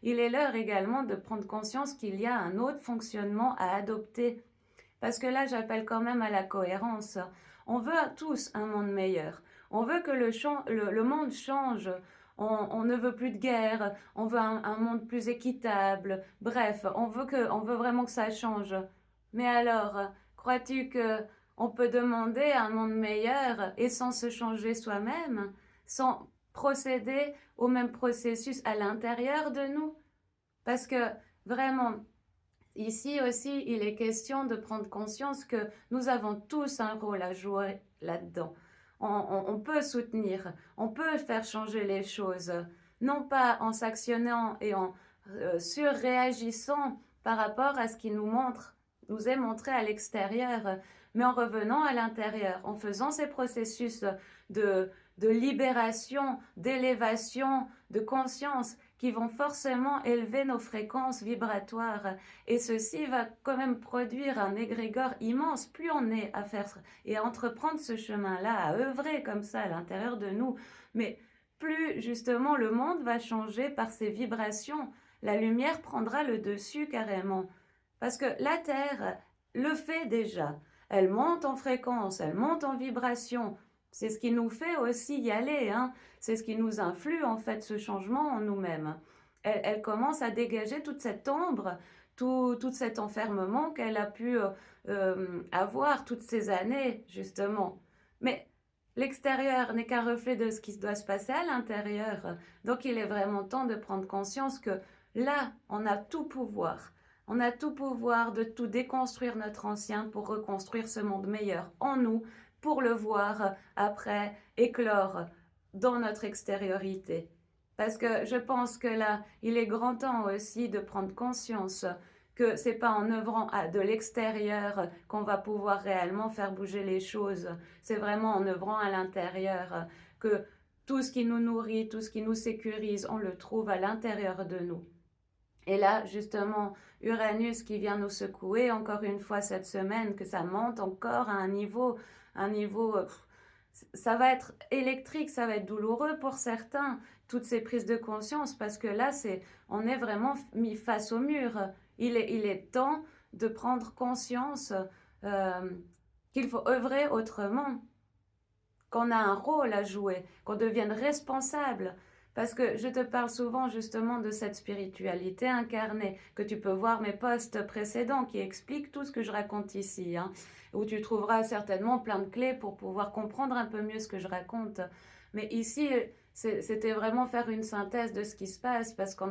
il est l'heure également de prendre conscience qu'il y a un autre fonctionnement à adopter. Parce que là, j'appelle quand même à la cohérence. On veut tous un monde meilleur. On veut que le monde change. On ne veut plus de guerre. On veut un monde plus équitable. Bref, on veut vraiment que ça change. Mais alors, crois-tu que on peut demander un monde meilleur et sans se changer soi-même, sans procéder au même processus à l'intérieur de nous? Parce que vraiment, ici aussi, il est question de prendre conscience que nous avons tous un rôle à jouer là-dedans. On peut soutenir, on peut faire changer les choses, non pas en s'actionnant et en surréagissant par rapport à ce qui nous est montré à l'extérieur, mais en revenant à l'intérieur, en faisant ces processus de libération, d'élévation, de conscience qui vont forcément élever nos fréquences vibratoires. Et ceci va quand même produire un égrégore immense. Plus on est à faire et à entreprendre ce chemin-là, à œuvrer comme ça à l'intérieur de nous, mais plus justement le monde va changer par ses vibrations. La lumière prendra le dessus carrément. Parce que la Terre le fait déjà. Elle monte en fréquence, elle monte en vibration. C'est ce qui nous fait aussi y aller, hein. C'est ce qui nous influe en fait ce changement en nous-mêmes. Elle commence à dégager toute cette ombre, tout cet enfermement qu'elle a pu avoir toutes ces années justement. Mais l'extérieur n'est qu'un reflet de ce qui doit se passer à l'intérieur. Donc il est vraiment temps de prendre conscience que là, on a tout pouvoir. On a tout pouvoir de tout déconstruire notre ancien pour reconstruire ce monde meilleur en nous, pour le voir après éclore dans notre extériorité. Parce que je pense que là, il est grand temps aussi de prendre conscience que c'est pas en œuvrant de l'extérieur qu'on va pouvoir réellement faire bouger les choses. C'est vraiment en œuvrant à l'intérieur que tout ce qui nous nourrit, tout ce qui nous sécurise, on le trouve à l'intérieur de nous. Et là, justement, Uranus qui vient nous secouer encore une fois cette semaine, que ça monte encore à un niveau, ça va être électrique, ça va être douloureux pour certains, toutes ces prises de conscience, parce que là, on est vraiment mis face au mur. Il est temps de prendre conscience qu'il faut œuvrer autrement, qu'on a un rôle à jouer, qu'on devienne responsable. Parce que je te parle souvent justement de cette spiritualité incarnée, que tu peux voir mes posts précédents qui expliquent tout ce que je raconte ici, hein, où tu trouveras certainement plein de clés pour pouvoir comprendre un peu mieux ce que je raconte. Mais ici, c'était vraiment faire une synthèse de ce qui se passe, parce qu'on a